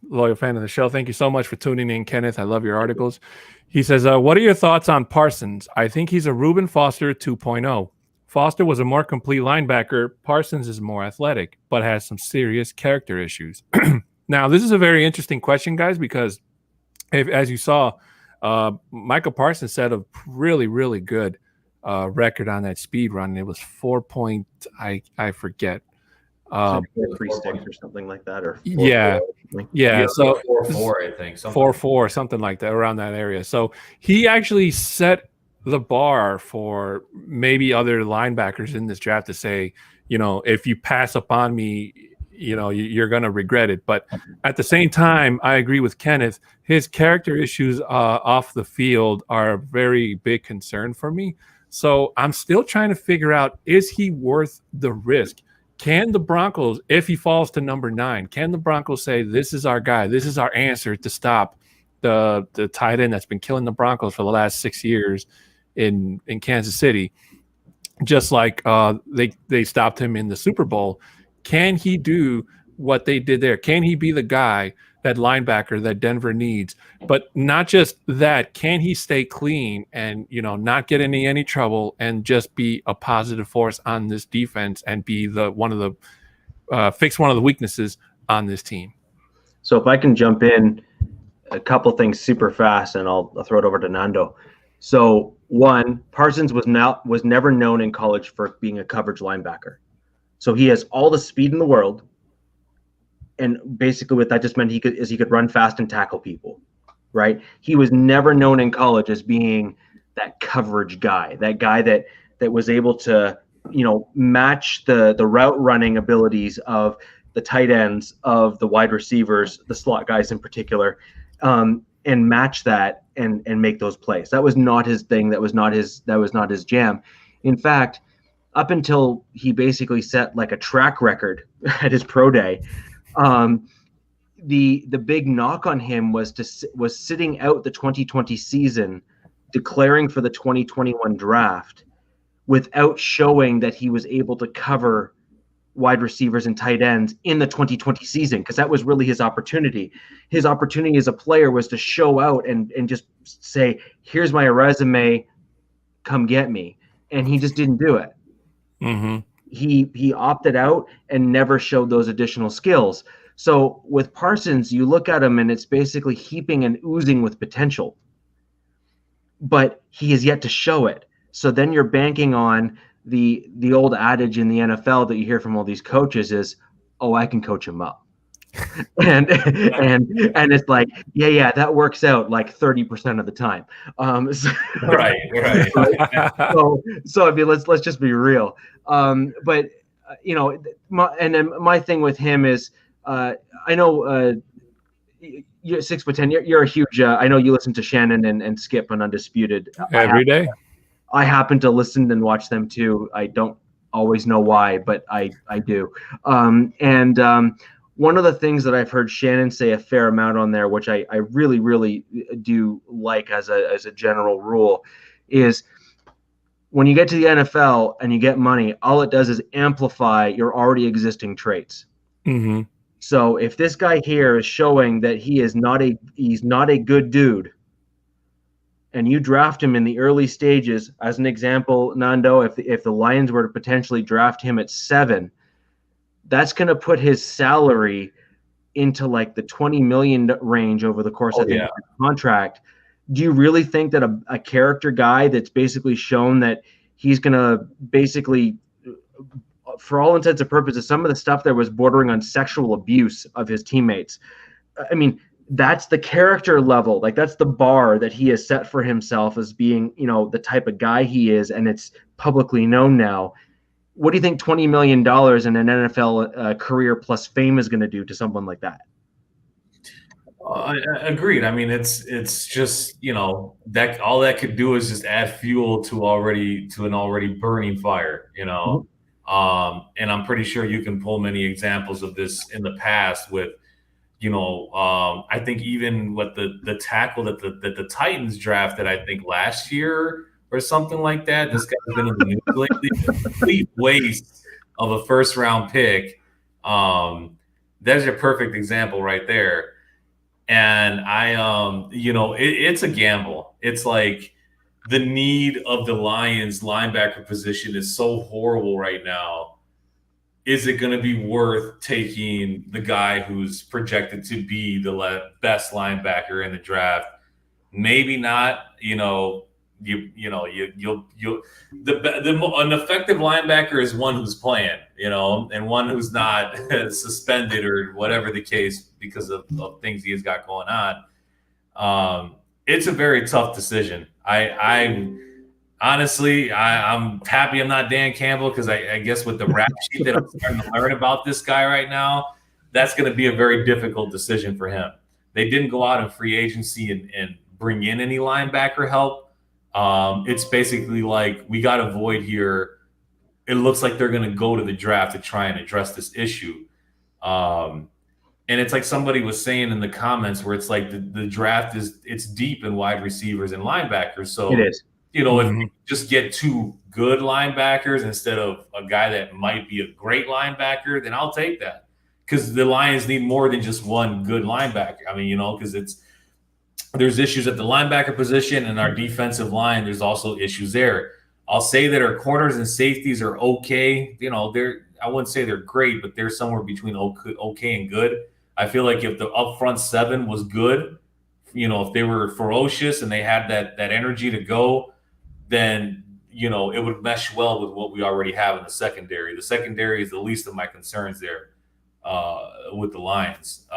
loyal fan of the show. Thank you so much for tuning in, Kenneth. I love your articles. He says, what are your thoughts on Parsons? I think he's a Reuben Foster 2.0. Foster was a more complete linebacker. Parsons is more athletic, but has some serious character issues. Now, this is a very interesting question, guys, because as you saw, Michael Parsons set a really, really good record on that speed run. It was 4 point, I forget. 3 sticks or something like that, or 4, yeah. 4, yeah. So 4-4, I think. 4-4, something like that, around that area. So he actually set the bar for maybe other linebackers in this draft to say, if you pass upon me, you're going to regret it. But at the same time, I agree with Kenneth. His character issues off the field are a very big concern for me. So I'm still trying to figure out, is he worth the risk? Can the Broncos, if he falls to number 9, can the Broncos say, this is our guy, this is our answer to stop the tight end that's been killing the Broncos for the last 6 years in Kansas City, just like they stopped him in the Super Bowl? Can he do what they did there? Can he be the guy, that linebacker that Denver needs? But not just that, can he stay clean and not get in any trouble and just be a positive force on this defense and be fix one of the weaknesses on this team? So if I can jump in a couple things super fast, and I'll throw it over to Nando. So one, Parsons was never known in college for being a coverage linebacker. So he has all the speed in the world, and basically what that just meant he could run fast and tackle people, right? He was never known in college as being that coverage guy, that guy that was able to match the route running abilities of the tight ends, of the wide receivers, the slot guys in particular, and match that and make those plays. That was not his thing. That was not his jam. In fact, up until he basically set like a track record at his pro day, the big knock on him was sitting out the 2020 season, declaring for the 2021 draft without showing that he was able to cover wide receivers and tight ends in the 2020 season, because that was really his opportunity. His opportunity as a player was to show out and just say, here's my resume, come get me. And he just didn't do it. Mm-hmm. He opted out and never showed those additional skills. So with Parsons, you look at him and it's basically heaping and oozing with potential, but he has yet to show it. So then you're banking on the old adage in the NFL that you hear from all these coaches is, oh, I can coach him up. and it's like, yeah, that works out like 30% of the time. Right. So I mean, let's just be real. But my thing with him is, I know you're 6'10". You're a huge. I know you listen to Shannon and Skip on Undisputed every day. I happen to listen and watch them too. I don't always know why, but I do. One of the things that I've heard Shannon say a fair amount on there, which I really, really do like as a general rule, is when you get to the NFL and you get money, all it does is amplify your already existing traits. Mm-hmm. So if this guy here is showing that he's not a good dude, and you draft him in the early stages, as an example, Nando, if the Lions were to potentially draft him at 7, that's going to put his salary into like the $20 million range over the course of the contract. Do you really think that a character guy that's basically shown that he's going to basically, for all intents and purposes, some of the stuff that was bordering on sexual abuse of his teammates, I mean, that's the character level, like that's the bar that he has set for himself as being, the type of guy he is, and it's publicly known now. What do you think $20 million in an NFL career plus fame is going to do to someone like that? Agreed. I mean, it's just that all that could do is just add fuel to an already burning fire. Mm-hmm. And I'm pretty sure you can pull many examples of this in the past with. I think even with the tackle that the Titans drafted, I think last year or something like that. This guy's been in the news lately. Complete waste of a first round pick. That's your perfect example right there. And it's a gamble. It's like the need of the Lions linebacker position is so horrible right now. Is it going to be worth taking the guy who's projected to be the best linebacker in the draft? Maybe not. An effective linebacker is one who's playing, and one who's not suspended or whatever the case because of things he has got going on. It's a very tough decision. Honestly, I'm happy I'm not Dan Campbell, because I guess with the rap sheet that I'm starting to learn about this guy right now, that's going to be a very difficult decision for him. They didn't go out in free agency and bring in any linebacker help. It's basically like, we got a void here. It looks like they're going to go to the draft to try and address this issue. Um, and it's like somebody was saying in the comments, where it's like the draft it's deep in wide receivers and linebackers. It So, is. if you just get two good linebackers instead of a guy that might be a great linebacker, then I'll take that, because the Lions need more than just one good linebacker. I mean, because there's issues at the linebacker position, and our defensive line, there's also issues there. I'll say that our corners and safeties are okay. I wouldn't say they're great, but they're somewhere between okay and good. I feel like if the up front seven was good, if they were ferocious and they had that energy to go, then it would mesh well with what we already have in the secondary. The secondary is the least of my concerns there with the Lions.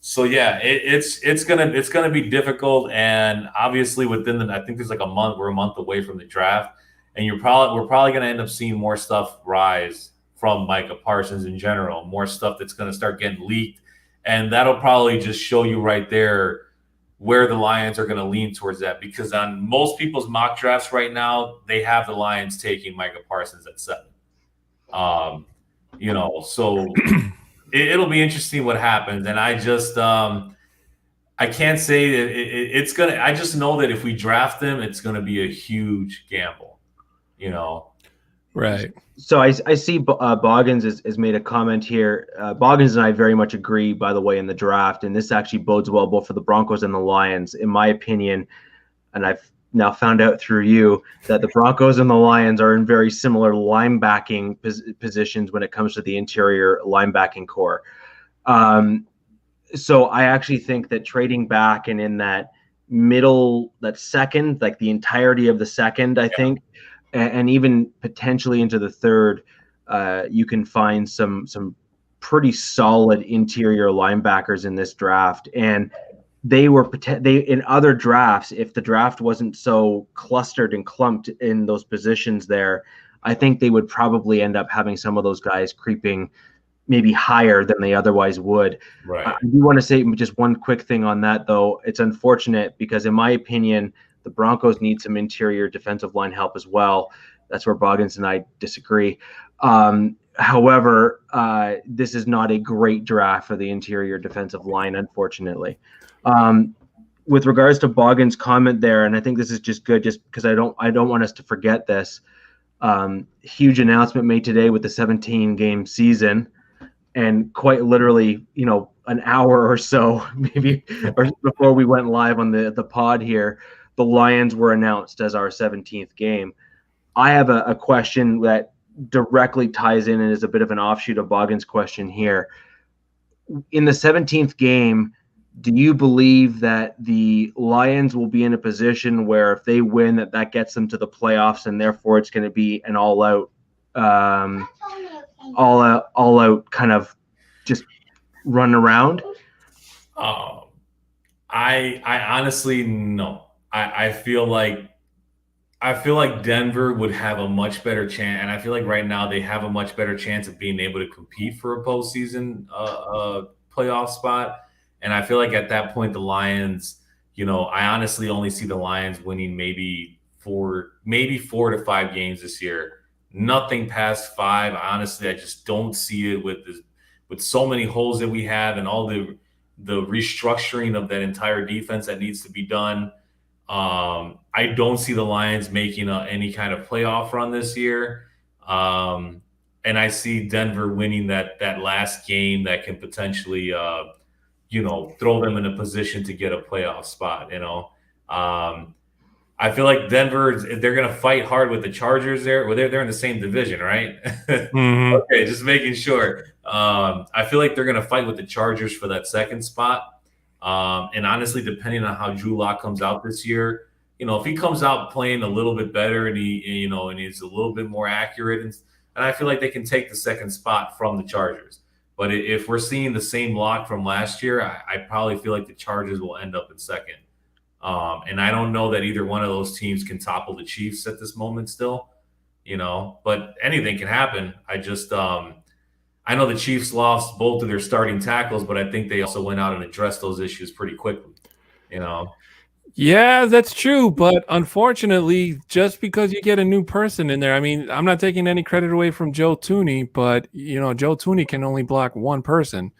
So yeah, it's gonna be difficult, and obviously I think there's like a month. We're a month away from the draft, and we're probably gonna end up seeing more stuff rise from Micah Parsons in general, more stuff that's gonna start getting leaked, and that'll probably just show you right there where the Lions are gonna lean towards that, because on most people's mock drafts right now, they have the Lions taking Micah Parsons at 7. So. It'll be interesting what happens, and I just I can't say that it's gonna. I just know that if we draft them, it's gonna be a huge gamble. Right. So I see Boggins has made a comment here. Boggins and I very much agree, by the way, in the draft, and this actually bodes well both for the Broncos and the Lions, in my opinion. And I've now found out through you that the Broncos and the Lions are in very similar linebacking positions when it comes to the interior linebacking core. So I actually think that trading back and in that middle, that second, like the entirety of the second, I think, and even potentially into the third, you can find some pretty solid interior linebackers in this draft. And they in other drafts, if the draft wasn't so clustered and clumped in those positions there, I think they would probably end up having some of those guys creeping maybe higher than they otherwise would. Right. I do want to say just one quick thing on that, though. It's unfortunate because, in my opinion, the Broncos need some interior defensive line help as well. That's where Boggins and I disagree. However, this is not a great draft for the interior defensive line, unfortunately. With regards to Boggins' comment there, and I think this is just good, just because I don't want us to forget this. Huge announcement made today with the 17-game season, and quite literally, an hour or so, maybe, or before we went live on the pod here, the Lions were announced as our 17th game. I have a question that directly ties in and is a bit of an offshoot of Boggins' question here. In the 17th game, do you believe that the Lions will be in a position where if they win, that gets them to the playoffs, and therefore it's going to be an all out kind of just run around? I honestly no. I feel like Denver would have a much better chance, and I feel like right now they have a much better chance of being able to compete for a postseason playoff spot. And I feel like at that point, the Lions, I honestly only see the Lions winning maybe 4 to 5 games this year. Nothing past 5. Honestly, I just don't see it with so many holes that we have and all the restructuring of that entire defense that needs to be done. I don't see the Lions making any kind of playoff run this year. And I see Denver winning that last game that can potentially throw them in a position to get a playoff spot. I feel like Denver, they're going to fight hard with the Chargers there. Well, they're in the same division, right? Mm-hmm. Okay, just making sure. I feel like they're going to fight with the Chargers for that second spot. And honestly, depending on how Drew Lock comes out this year, if he comes out playing a little bit better and he's a little bit more accurate, and I feel like they can take the second spot from the Chargers. But if we're seeing the same lock from last year, I probably feel like the Chargers will end up in second. And I don't know that either one of those teams can topple the Chiefs at this moment still, but anything can happen. I know the Chiefs lost both of their starting tackles, but I think they also went out and addressed those issues pretty quickly, you know. Yeah, that's true. But unfortunately, just because you get a new person in there, I mean, I'm not taking any credit away from Joe Tooney, but Joe Tooney can only block one person.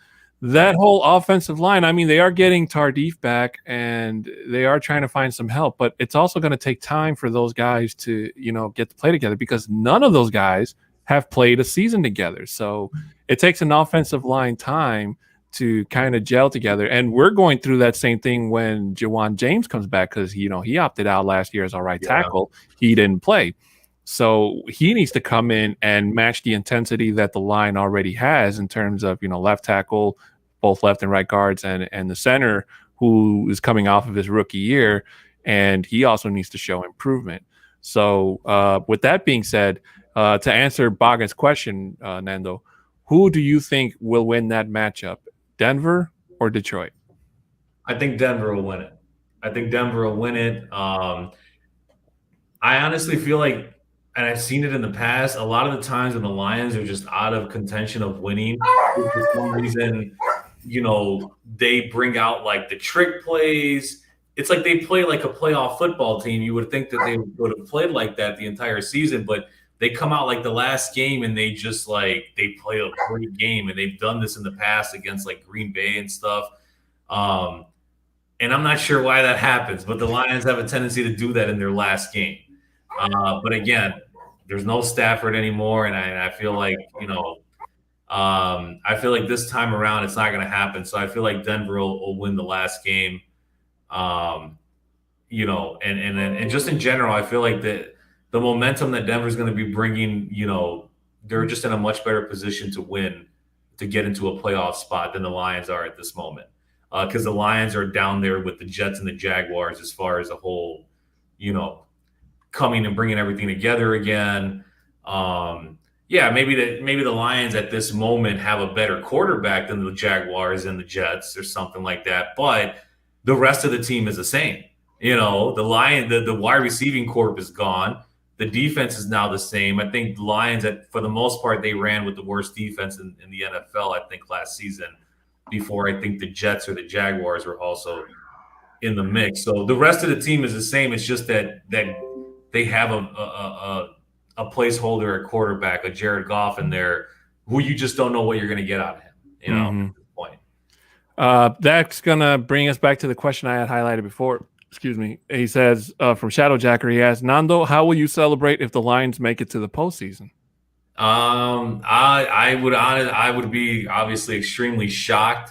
That whole offensive line, I mean, they are getting Tardif back and they are trying to find some help, but it's also going to take time for those guys to, get to play together because none of those guys have played a season together. So it takes an offensive line time to kind of gel together. And we're going through that same thing when Jawan James comes back because, he opted out last year as our right tackle. He didn't play. So he needs to come in and match the intensity that the line already has in terms of, left tackle, both left and right guards, and the center who is coming off of his rookie year. And he also needs to show improvement. So with that being said, to answer Bagan's question, Nando, who do you think will win that matchup? Denver or Detroit? I think Denver will win it. I honestly feel like, and I've seen it in the past, a lot of the times when the Lions are just out of contention of winning, for some reason, they bring out like the trick plays. It's like they play like a playoff football team. You would think that they would have played like that the entire season, but they come out like the last game and they just they play a great game, and they've done this in the past against like Green Bay and stuff. And I'm not sure why that happens, but the Lions have a tendency to do that in their last game. But again, there's no Stafford anymore, and I feel like I feel like this time around it's not going to happen. So I feel like Denver will win the last game. And just in general, I feel like the momentum that Denver's going to be bringing, they're just in a much better position to win, to get into a playoff spot than the Lions are at this moment. Because the Lions are down there with the Jets and the Jaguars as far as a whole, coming and bringing everything together again. Maybe the Lions at this moment have a better quarterback than the Jaguars and the Jets or something like that. But the rest of the team is the same. The wide receiving corp is gone. The defense is now the same. I think the Lions, for the most part, they ran with the worst defense in the NFL, I think, last season, before I think the Jets or the Jaguars were also in the mix. So the rest of the team is the same. It's just that they have a placeholder at quarterback, a Jared Goff in there, who you just don't know what you're going to get out of him, at this point. That's going to bring us back to the question I had highlighted before. Excuse me. He says, from Shadowjacker, he asks, Nando, how will you celebrate if the Lions make it to the postseason? I would be obviously extremely shocked.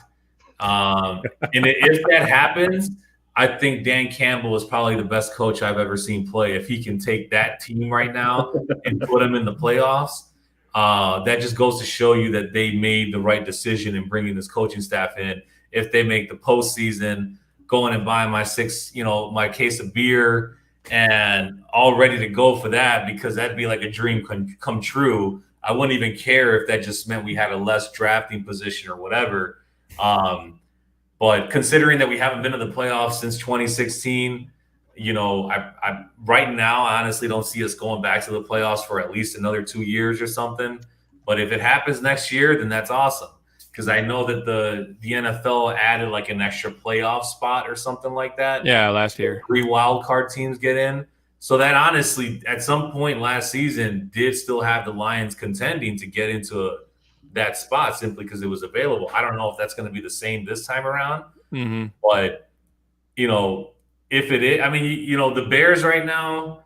And if that happens, I think Dan Campbell is probably the best coach I've ever seen play. If he can take that team right now and put them in the playoffs, that just goes to show you that they made the right decision in bringing this coaching staff in. If they make the postseason, going and buying my case of beer and all ready to go for that, because that'd be like a dream come true. I wouldn't even care if that just meant we had a less drafting position or whatever. But considering that we haven't been to the playoffs since 2016, I right now, I honestly don't see us going back to the playoffs for at least another 2 years or something. But if it happens next year, then that's awesome. Because I know that the NFL added like an extra playoff spot or something like that. Yeah, last year. 3 wild card teams get in. So that honestly, at some point last season, did still have the Lions contending to get into that spot simply because it was available. I don't know if that's going to be the same this time around. Mm-hmm. But, if it is, I mean, the Bears right now,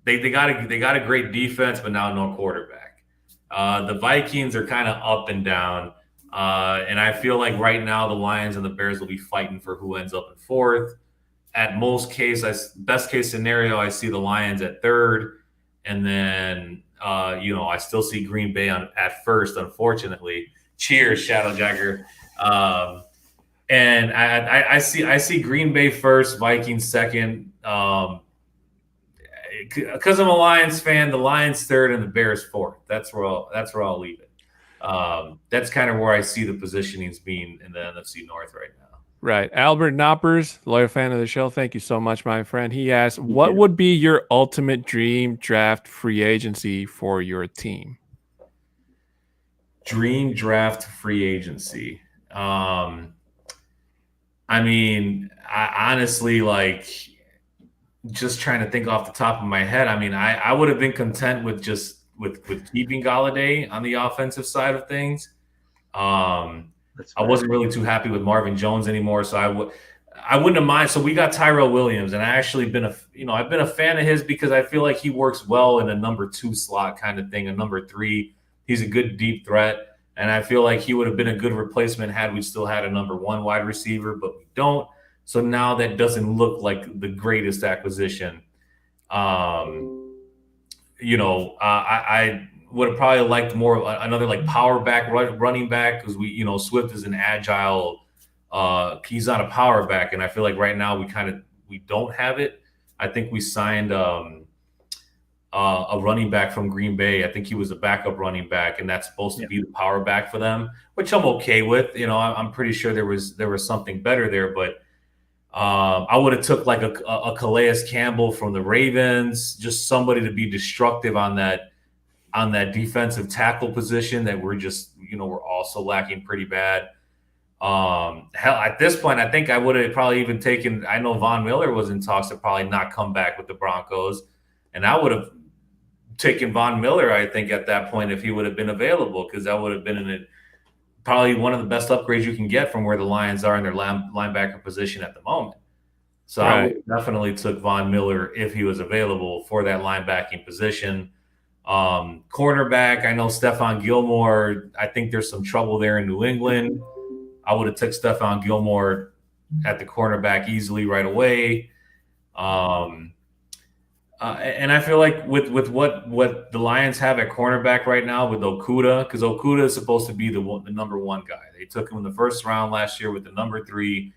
they got a great defense, but now no quarterback. The Vikings are kind of up and down. And I feel like right now the Lions and the Bears will be fighting for who ends up in fourth. At best case scenario, I see the Lions at third. And then, I still see Green Bay at first, unfortunately. Cheers, Shadowjacker. And I see Green Bay first, Vikings second. Because I'm a Lions fan, the Lions third and the Bears fourth. That's where I'll leave it. That's kind of where I see the positionings being in the NFC North right now. Right. Albert Knoppers, loyal fan of the show. Thank you so much, my friend. He asked, what would be your ultimate dream draft free agency for your team? Dream draft free agency. I mean, I honestly, like, just trying to think off the top of my head. I mean, I would have been content with just with keeping Galladay on the offensive side of things. I wasn't really too happy with Marvin Jones anymore, so I wouldn't have mind. So we got Tyrell Williams, and I actually I've been a fan of his because I feel like he works well in a number 2 slot kind of thing, a number 3. He's a good deep threat, and I feel like he would have been a good replacement had we still had a number 1 wide receiver, but we don't. So now that doesn't look like the greatest acquisition. I would have probably liked more another like power back running back because Swift is an agile. He's not a power back, and I feel like right now we don't have it. I think we signed a running back from Green Bay. I think he was a backup running back, and that's supposed to be the power back for them, which I'm okay with. I'm pretty sure there was something better there, but I would have took like a Calais Campbell from the Ravens, just somebody to be destructive on that defensive tackle position that we're also lacking pretty bad. Hell, at this point, I think I would have probably even taken. I know Von Miller was in talks to probably not come back with the Broncos, and I would have taken Von Miller. I think at that point, if he would have been available, because that would have been probably one of the best upgrades you can get from where the Lions are in their linebacker position at the moment. So I would definitely took Von Miller if he was available for that linebacking position. Cornerback, I know Stephon Gilmore. I think there's some trouble there in New England. I would have took Stephon Gilmore at the cornerback easily right away. And I feel like with what the Lions have at cornerback right now with Okudah, because Okudah is supposed to be the number 1 guy. They took him in the first round last year with the number 3.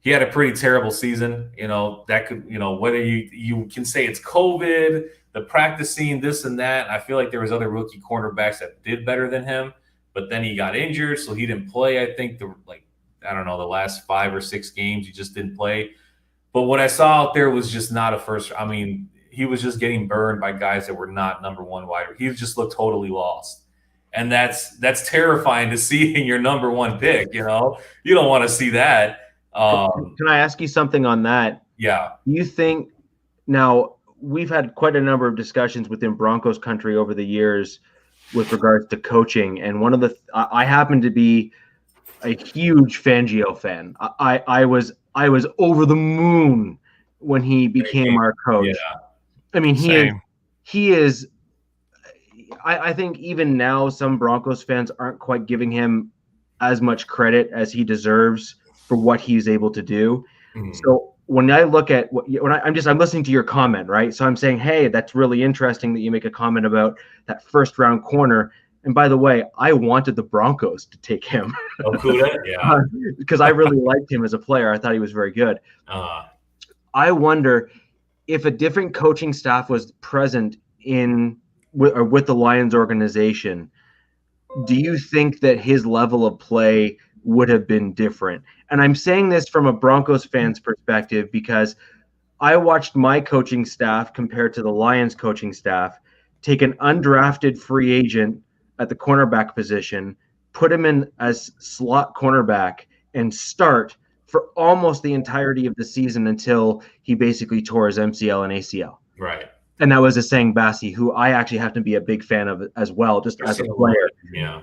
He had a pretty terrible season. That could, whether you can say it's COVID, the practicing, this and that. I feel like there was other rookie cornerbacks that did better than him, but then he got injured, so he didn't play. I think the last 5 or 6 games he just didn't play. But what I saw out there was just not a first. I mean, he was just getting burned by guys that were not number 1 wide. He just looked totally lost. And that's terrifying to see in your number 1 pick. You don't want to see that. Can I ask you something on that? Yeah. You think now we've had quite a number of discussions within Broncos country over the years with regards to coaching. And I happen to be a huge Fangio fan. I was over the moon when he became our coach. Yeah. I mean, he is. I think even now some Broncos fans aren't quite giving him as much credit as he deserves for what he's able to do. Mm-hmm. So when I look at I'm listening to your comment, right? So I'm saying, hey, that's really interesting that you make a comment about that first round corner. And by the way, I wanted the Broncos to take him. Okudah, yeah, because I really liked him as a player. I thought he was very good. I wonder if a different coaching staff was present with the Lions organization, do you think that his level of play would have been different? And I'm saying this from a Broncos fan's perspective because I watched my coaching staff compared to the Lions coaching staff take an undrafted free agent at the cornerback position, put him in as slot cornerback, and start for almost the entirety of the season until he basically tore his MCL and ACL. Right. And that was Asang Bassi, who I actually happen to be a big fan of as well, just as a player. Yeah.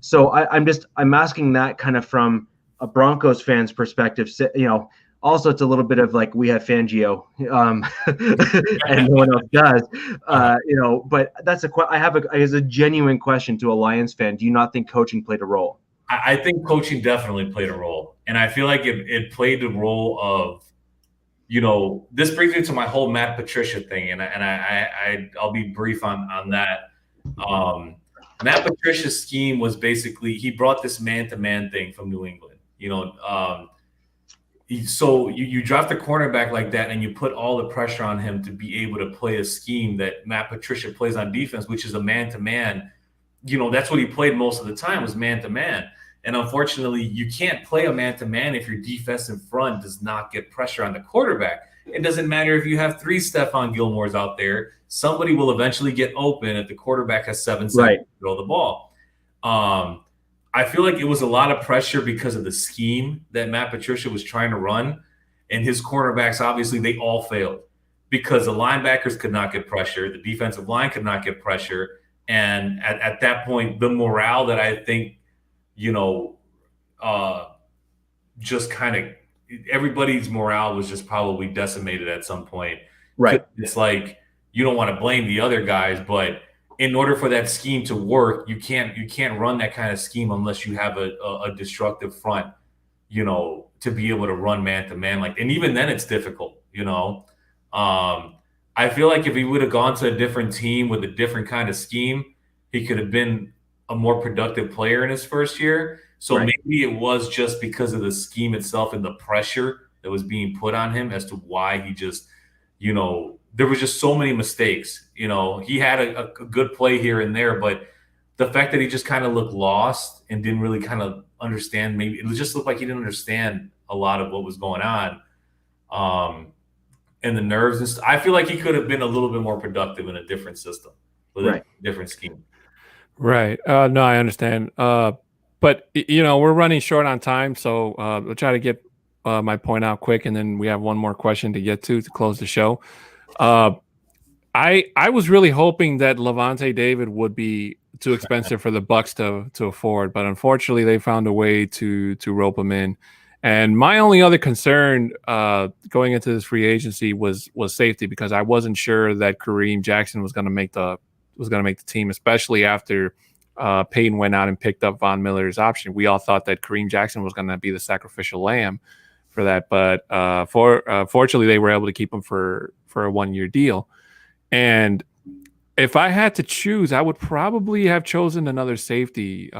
So I'm asking that kind of from a Broncos fan's perspective. Also it's a little bit of like we have Fangio, and no one else does. But that's I have a genuine question to a Lions fan. Do you not think coaching played a role? I think coaching definitely played a role, and I feel like it played the role of, this brings me to my whole Matt Patricia thing, and I'll be brief on that. Matt Patricia's scheme was basically he brought this man-to-man thing from New England. So you draft a cornerback like that, and you put all the pressure on him to be able to play a scheme that Matt Patricia plays on defense, which is a man-to-man. That's what he played most of the time was man-to-man. And unfortunately, you can't play a man-to-man if your defensive front does not get pressure on the quarterback. It doesn't matter if you have 3 Stephon Gilmores out there. Somebody will eventually get open if the quarterback has 7 seconds to throw the ball. I feel like it was a lot of pressure because of the scheme that Matt Patricia was trying to run. And his cornerbacks, obviously, they all failed because the linebackers could not get pressure. The defensive line could not get pressure. And at that point, the morale that I think, just kind of everybody's morale was just probably decimated at some point. Right. It's like you don't want to blame the other guys, but in order for that scheme to work, you can't run that kind of scheme unless you have a destructive front, to be able to run man to man. And even then it's difficult, I feel like if he would have gone to a different team with a different kind of scheme, he could have been a more productive player in his first year. So maybe it was just because of the scheme itself and the pressure that was being put on him as to why he just, there was just so many mistakes. He had a good play here and there, but the fact that he just kind of looked lost and didn't really kind of understand, maybe it just looked like he didn't understand a lot of what was going on. And the nerves and stuff. I feel like he could have been a little bit more productive in a different system with a different scheme. Right. No, I understand. But we're running short on time, so we'll try to get my point out quick, and then we have one more question to get to close the show. I was really hoping that Levante David would be too expensive for the Bucks to afford, but unfortunately they found a way to rope him in. And my only other concern going into this free agency was safety, because I wasn't sure that Kareem Jackson was going to make the team, especially after Peyton went out and picked up Von Miller's option. We all thought that Kareem Jackson was going to be the sacrificial lamb for that, but fortunately they were able to keep him for a 1-year deal. And if I had to choose, I would probably have chosen another safety.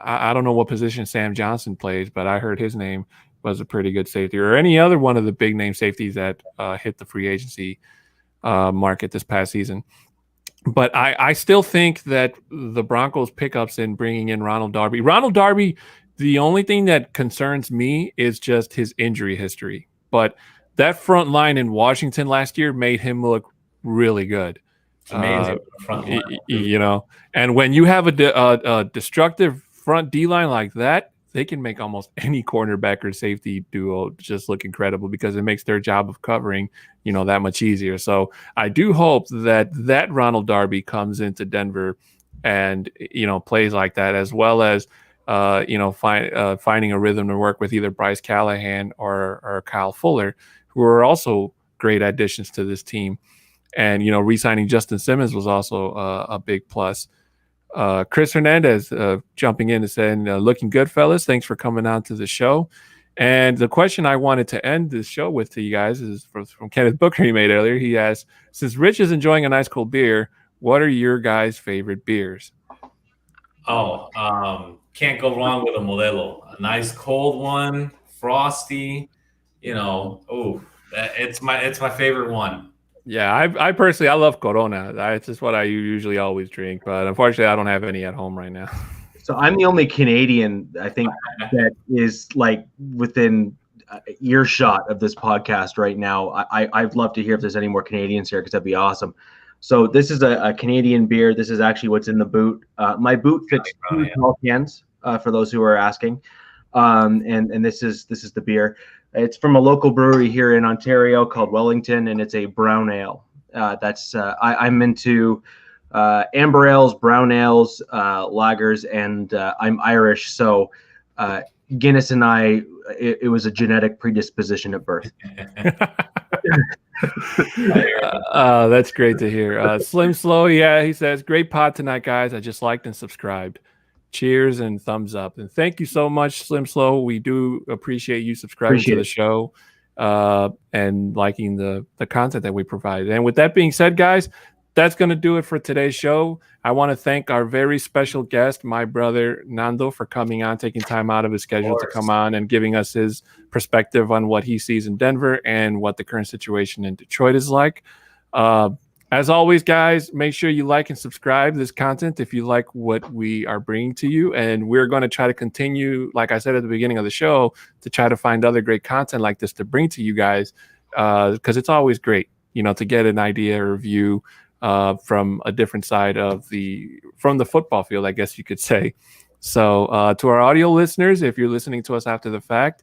I don't know what position Sam Johnson plays, but I heard his name was a pretty good safety, or any other one of the big name safeties that hit the free agency market this past season. But I still think that the Broncos pickups in bringing in Ronald Darby, the only thing that concerns me is just his injury history. But that front line in Washington last year made him look really good. It's amazing. And when you have a destructive front D line like that, they can make almost any cornerback or safety duo just look incredible, because it makes their job of covering, that much easier. So I do hope that Ronald Darby comes into Denver and, plays like that, as well as, finding a rhythm to work with either Bryce Callahan or Kyle Fuller, who are also great additions to this team. And, re-signing Justin Simmons was also a big plus. Chris Hernandez jumping in and saying, looking good, fellas. Thanks for coming on to the show. And the question I wanted to end this show with to you guys is from Kenneth Booker he made earlier. He asked, since Rich is enjoying a nice cold beer, what are your guys' favorite beers? Can't go wrong with a Modelo. A nice cold one, frosty, it's my favorite one. Yeah, I personally, I love Corona. It's just what I usually always drink, but unfortunately I don't have any at home right now. So I'm the only Canadian, I think, that is within earshot of this podcast right now. I'd love to hear if there's any more Canadians here, because that'd be awesome. So this is a Canadian beer. This is actually what's in the boot. My boot fits 2 small cans, for those who are asking. And this is the beer. It's from a local brewery here in Ontario called Wellington, and it's a brown ale. I'm into amber ales, brown ales, lagers, and I'm Irish, so Guinness and I, it was a genetic predisposition at birth. That's great to hear. Slim Slow, he says, great pod tonight, guys. I just liked and subscribed. Cheers and thumbs up. And thank you so much, Slim Slow. We do appreciate you subscribing to the show and liking the content that we provide. And with that being said, guys, that's going to do it for today's show. I want to thank our very special guest, my brother Nando, for coming on, taking time out of his schedule to come on and giving us his perspective on what he sees in Denver and what the current situation in Detroit is like. As always, guys, make sure you like and subscribe this content if you like what we are bringing to you. And we're going to try to continue, like I said at the beginning of the show, to try to find other great content like this to bring to you guys, because it's always great, to get an idea or view from a different side from the football field, I guess you could say. So to our audio listeners, if you're listening to us after the fact,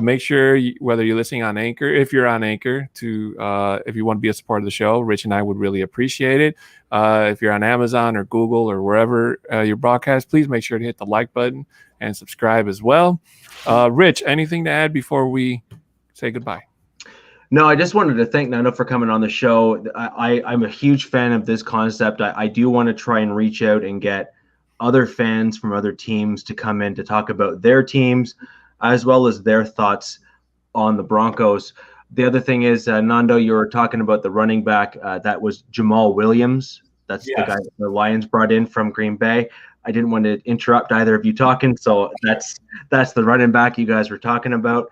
make sure whether you're listening on Anchor, if you're on Anchor, if you want to be a supporter of the show, Rich and I would really appreciate it. If you're on Amazon or Google or wherever you broadcast, please make sure to hit the like button and subscribe as well. Rich, anything to add before we say goodbye? No, I just wanted to thank Nando for coming on the show. I'm a huge fan of this concept. I do want to try and reach out and get other fans from other teams to come in to talk about their teams as well as their thoughts on the Broncos. The other thing is, Nando, you were talking about the running back. That was Jamal Williams. That's the guy that the Lions brought in from Green Bay. I didn't want to interrupt either of you talking, so that's the running back you guys were talking about.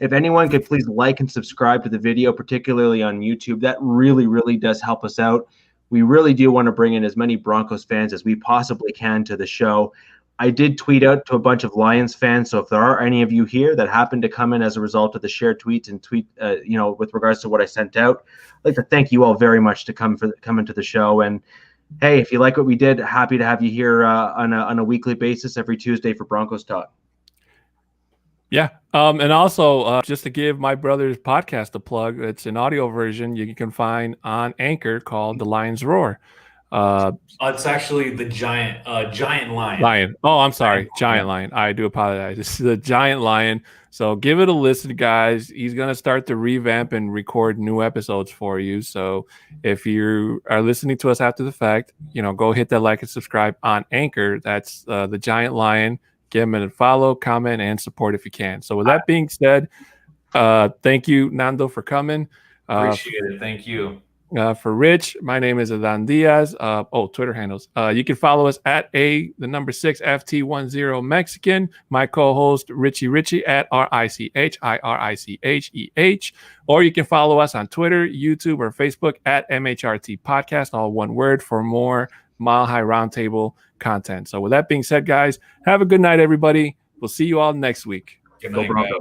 If anyone could please like and subscribe to the video, particularly on YouTube, that really, really does help us out. We really do want to bring in as many Broncos fans as we possibly can to the show. I did tweet out to a bunch of Lions fans, so if there are any of you here that happen to come in as a result of the shared tweets and tweet, with regards to what I sent out, I'd like to thank you all very much to come into the show. And hey, if you like what we did, happy to have you here on a weekly basis every Tuesday for Broncos Talk. Yeah. And also, just to give my brother's podcast a plug, it's an audio version you can find on Anchor called The Lions Roar. It's actually the Giant Lion. Lion. Oh, I'm sorry. Giant Lion. I do apologize. This is the Giant Lion. So give it a listen, guys. He's going to start to revamp and record new episodes for you. So if you are listening to us after the fact, go hit that like and subscribe on Anchor. That's the Giant Lion. Give him a follow, comment, and support if you can. So with that being said, thank you, Nando, for coming. Appreciate it. Thank you. For Rich, my name is Adan Diaz. Twitter handles. You can follow us at the number 6 FT10 Mexican. My co-host Richie at RICHIRICHEH. Or you can follow us on Twitter, YouTube, or Facebook at MHRT Podcast, all one word, for more Mile High Roundtable content. So with that being said, guys, have a good night, everybody. We'll see you all next week. Good night, guys.